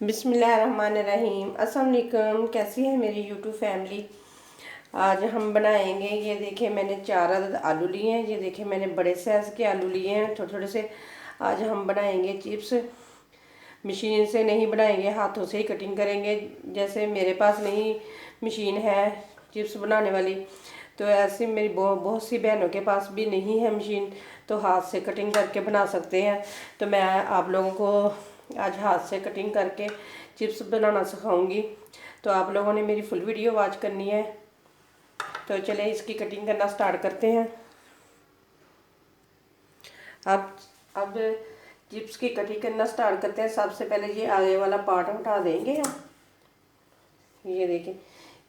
बिस्मिल्लाहिर्रहमानिर्रहीम। अस्सलाम वालेकुम। कैसी है मेरी यूट्यूब फैमिली। आज हम बनाएंगे, ये देखिए मैंने 4 अदद आलू लिए हैं। ये देखिए मैंने बड़े साइज़ के आलू लिए हैं, थोड़े थोड़े से। आज हम बनाएंगे चिप्स। मशीन से नहीं बनाएंगे, हाथों से ही कटिंग करेंगे। जैसे मेरे पास नहीं मशीन है चिप्स बनाने वाली, तो ऐसे मेरी बहुत सी बहनों के पास भी नहीं है मशीन, तो हाथ से कटिंग करके बना सकते हैं। तो मैं आप लोगों को आज हाथ से कटिंग करके चिप्स बनाना सिखाऊंगी। तो आप लोगों ने मेरी फुल वीडियो वॉच करनी है। तो चलिए इसकी कटिंग करना स्टार्ट करते हैं। अब चिप्स की कटिंग करना स्टार्ट करते हैं। सबसे पहले ये आगे वाला पार्ट उठा देंगे हम। ये देखिए,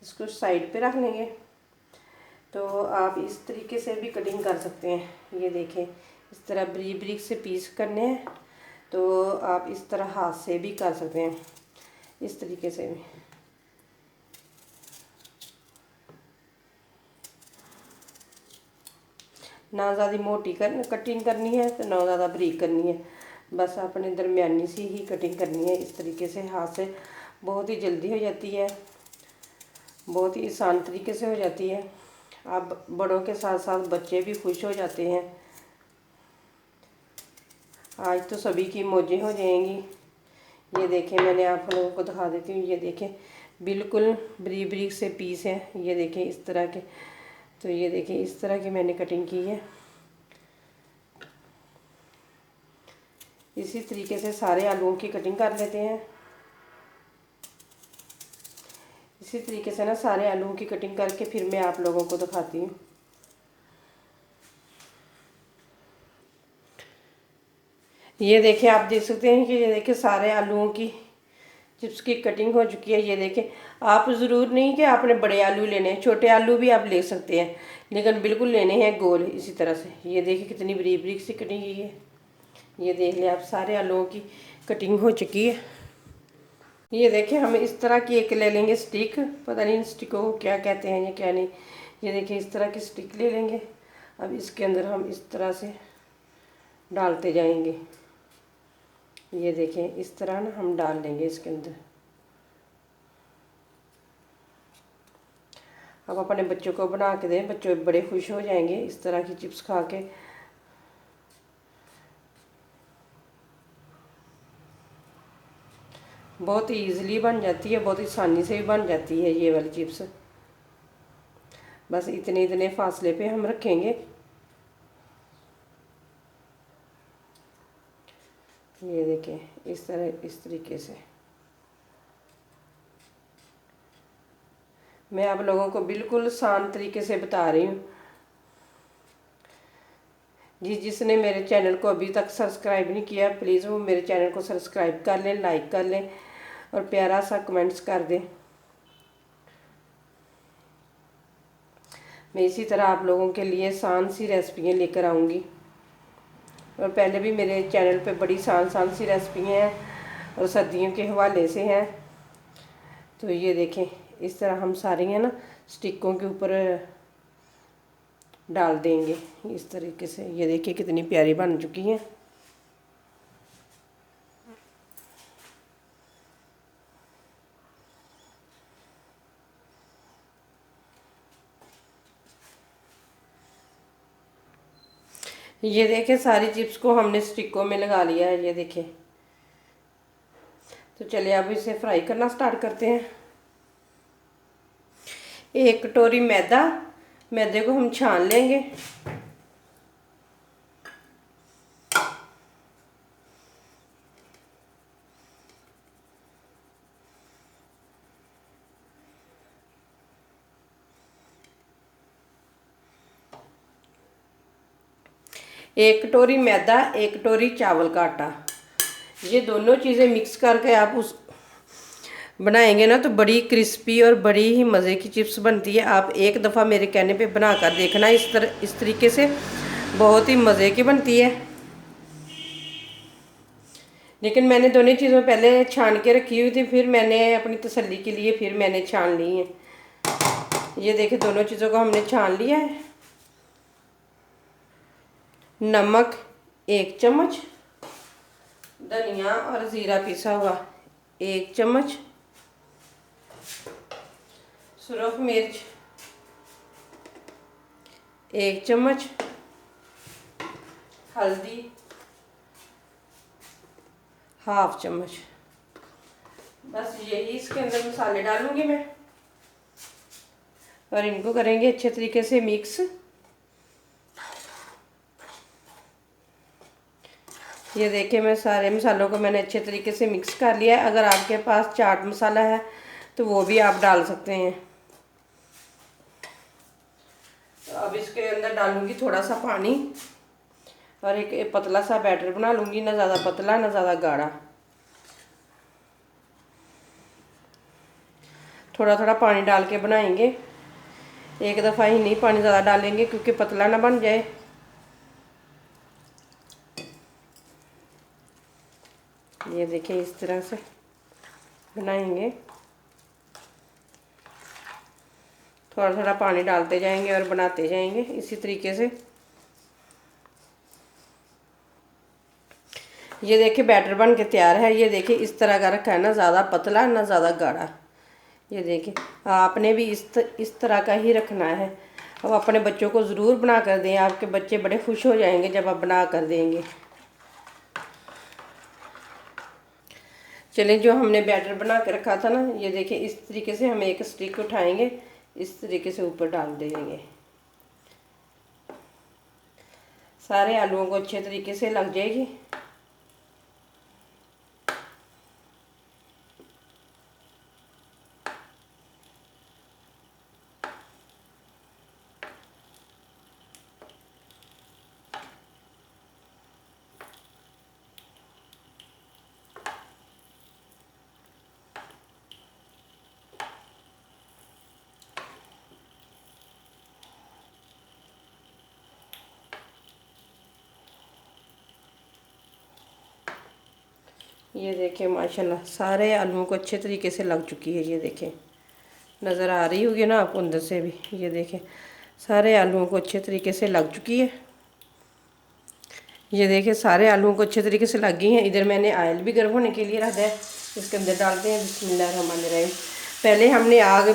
इसको साइड पे रख लेंगे। तो आप इस तरीके से भी कटिंग कर सकते हैं। ये देखें, इस तरह बारीक बारीक से पीस करने हैं। तो आप इस तरह हाथ से भी कर सकते हैं, इस तरीके से भी। ना ज़्यादा मोटी कटिंग करनी है, तो ना ज़्यादा बारीक करनी है। बस अपने दरमियानी सी ही कटिंग करनी है। इस तरीके से हाथ से बहुत ही जल्दी हो जाती है, बहुत ही आसान तरीके से हो जाती है। अब बड़ों के साथ साथ बच्चे भी खुश हो जाते हैं। आज तो सभी की मौजें हो जाएंगी। ये देखें, मैंने आप लोगों को दिखा देती हूँ। ये देखें, बिल्कुल बारीक बारीक से पीस हैं। ये देखें इस तरह के। तो ये देखें, इस तरह की मैंने कटिंग की है। इसी तरीके से सारे आलूओं की कटिंग कर लेते हैं। इसी तरीके से ना सारे आलूओं की कटिंग करके फिर मैं आप लोगों को दिखाती हूँ। ये देखिए, आप देख सकते हैं कि ये देखिए सारे आलूओं की चिप्स की कटिंग हो चुकी है। ये देखें, आप ज़रूर नहीं कि आपने बड़े आलू लेने हैं, छोटे आलू भी आप ले सकते हैं, लेकिन बिल्कुल लेने हैं गोल इसी तरह से। ये देखिए कितनी बारीक बारीक सी कटिंग की है। ये देख लें, आप सारे आलूओं की कटिंग हो चुकी है। ये देखिए, हम इस तरह की एक ले लेंगे स्टिक, पता नहीं इन स्टिकों को क्या कहते हैं या क्या नहीं। ये देखिए, इस तरह की स्टिक ले लेंगे। अब इसके अंदर हम इस तरह से डालते जाएंगे। ये देखें, इस तरह ना हम डाल लेंगे इसके अंदर। अब अपने बच्चों को बना के दें, बच्चे बड़े खुश हो जाएंगे इस तरह की चिप्स खा के। बहुत ही ईजिली बन जाती है, बहुत ही आसानी से भी बन जाती है ये वाली चिप्स। बस इतने इतने फासले पे हम रखेंगे। ये देखें, इस तरह इस तरीके से मैं आप लोगों को बिल्कुल आसान तरीके से बता रही हूँ। जिसने मेरे चैनल को अभी तक सब्सक्राइब नहीं किया, प्लीज़ वो मेरे चैनल को सब्सक्राइब कर लें, लाइक कर लें और प्यारा सा कमेंट्स कर दें। मैं इसी तरह आप लोगों के लिए आसान सी रेसिपियाँ लेकर आऊँगी। और पहले भी मेरे चैनल पे बड़ी आसान सी रेसिपियाँ हैं और सर्दियों के हवाले से हैं। तो ये देखें, इस तरह हम सारी हैं ना स्टिकों के ऊपर डाल देंगे इस तरीके से। ये देखिए कितनी प्यारी बन चुकी हैं। ये देखें, सारी चिप्स को हमने स्टिकों में लगा लिया है। ये देखें, तो चलिए अब इसे फ्राई करना स्टार्ट करते हैं। एक कटोरी मैदे को हम छान लेंगे। एक कटोरी मैदा, एक कटोरी चावल का आटा, ये दोनों चीज़ें मिक्स करके आप उस बनाएंगे ना तो बड़ी क्रिस्पी और बड़ी ही मज़े की चिप्स बनती है। आप एक दफ़ा मेरे कहने पे बना कर देखना इस तरीके से, बहुत ही मज़े की बनती है। लेकिन मैंने दोनों चीज़ों पहले छान के रखी हुई थी, फिर मैंने अपनी तसल्ली के लिए फिर मैंने छान ली है। ये देखिए, दोनों चीज़ों को हमने छान लिया है। नमक 1 चम्मच, धनिया और ज़ीरा पिसा हुआ 1 चम्मच सुरख मिर्च, 1 चम्मच हल्दी, 1/2 चम्मच। बस यही इसके अंदर मसाले डालूंगी मैं और इनको करेंगे अच्छे तरीके से मिक्स। ये देखिए मैं सारे मसालों को मैंने अच्छे तरीके से मिक्स कर लिया है। अगर आपके पास चाट मसाला है तो वो भी आप डाल सकते हैं। तो अब इसके अंदर डालूंगी थोड़ा सा पानी और एक पतला सा बैटर बना लूँगी, ना ज़्यादा पतला ना ज़्यादा गाढ़ा। थोड़ा थोड़ा पानी डाल के बनाएंगे, एक दफ़ा ही नहीं पानी ज़्यादा डालेंगे क्योंकि पतला ना बन जाए। ये देखिए इस तरह से बनाएंगे, थोड़ा थोड़ा पानी डालते जाएंगे और बनाते जाएंगे इसी तरीके से। ये देखिए बैटर बन के तैयार है। ये देखिए इस तरह का रखा है, ना ज़्यादा पतला ना ज़्यादा गाढ़ा। ये देखिए आपने भी इस तरह का ही रखना है। अब अपने बच्चों को ज़रूर बना कर दें, आपके बच्चे बड़े खुश हो जाएंगे जब आप बना कर देंगे। चलिए जो हमने बैटर बना के रखा था ना, ये देखिए इस तरीके से हम एक स्टिक उठाएंगे, इस तरीके से ऊपर डाल देंगे। सारे आलूओं को अच्छे तरीके से लग जाएगी। ये देखिए माशाल्लाह सारे आलूओं को अच्छे तरीके से लग चुकी है। ये देखें नज़र आ रही होगी ना आपको अंदर से भी। ये देखें सारे आलूओं को अच्छे तरीके से लग चुकी है। ये देखिए सारे आलूओं को अच्छे तरीके से लग गई हैं। इधर मैंने ऑयल भी गर्म होने के लिए रख दिया है, इसके अंदर डालते हैं। बिस्मिल्लाहिर्रहमानिर्रहीम। पहले हमने आग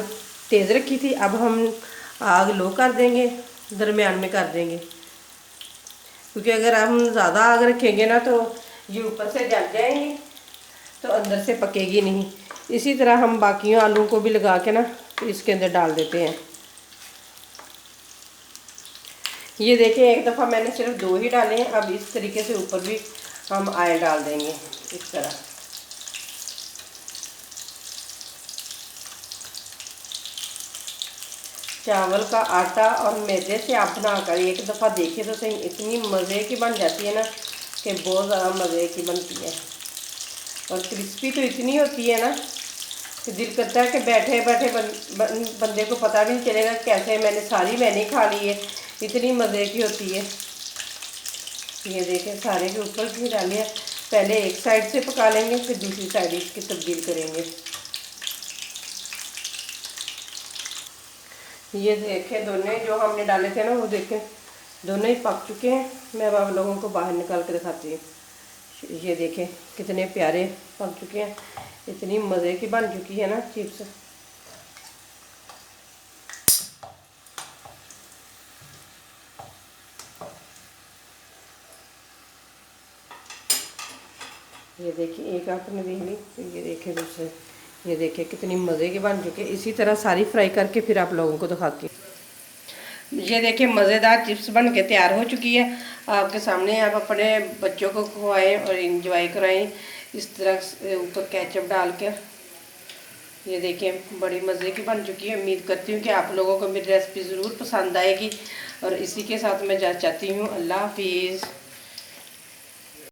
तेज़ रखी थी, अब हम आग लो कर देंगे, दरमियान में कर देंगे, क्योंकि अगर हम ज़्यादा आग रखेंगे ना तो ये ऊपर से जल जाएंगे तो अंदर से पकेगी नहीं। इसी तरह हम बाकियों आलू को भी लगा के ना तो इसके अंदर डाल देते हैं। ये देखिए एक दफ़ा मैंने सिर्फ 2 ही डाले हैं। अब इस तरीके से ऊपर भी हम ऑयल डाल देंगे इस तरह। चावल का आटा और मैदे से आप बनाकर एक दफ़ा देखिए तो सही, इतनी मज़े की बन जाती है ना कि बहुत ज़्यादा मज़े की बनती है। और क्रिस्पी तो इतनी होती है ना कि दिल करता है कि बैठे बैठे बंदे को पता भी नहीं चलेगा कैसे मैंने खा ली है, इतनी मज़े की होती है। ये देखें सारे के ऊपर भी डालिए। पहले एक साइड से पका लेंगे, फिर दूसरी साइड इसकी तब्दील करेंगे। ये देखें दोनों जो हमने डाले थे ना, वो देखें दोनों ही पक चुके हैं। मैं अब आप लोगों को बाहर निकाल के दिखाती हूँ। ये देखें कितने प्यारे पक चुके हैं, इतनी मज़े की बन चुकी है ना चिप्स। ये देखिए एक आपने देख ली, ये देखें दूसरे। ये देखिए कितनी मज़े की बन चुकी है। इसी तरह सारी फ्राई करके फिर आप लोगों को दिखाती हूँ। ये देखिए मज़ेदार चिप्स बन के तैयार हो चुकी है आपके सामने। आप अपने बच्चों को खुआएं और इंजॉय कराएं इस तरह से ऊपर केचप डाल के। ये देखिए बड़ी मज़े की बन चुकी है। उम्मीद करती हूँ कि आप लोगों को मेरी रेसिपी ज़रूर पसंद आएगी। और इसी के साथ मैं जा चाहती हूँ अल्लाह हाफिज़।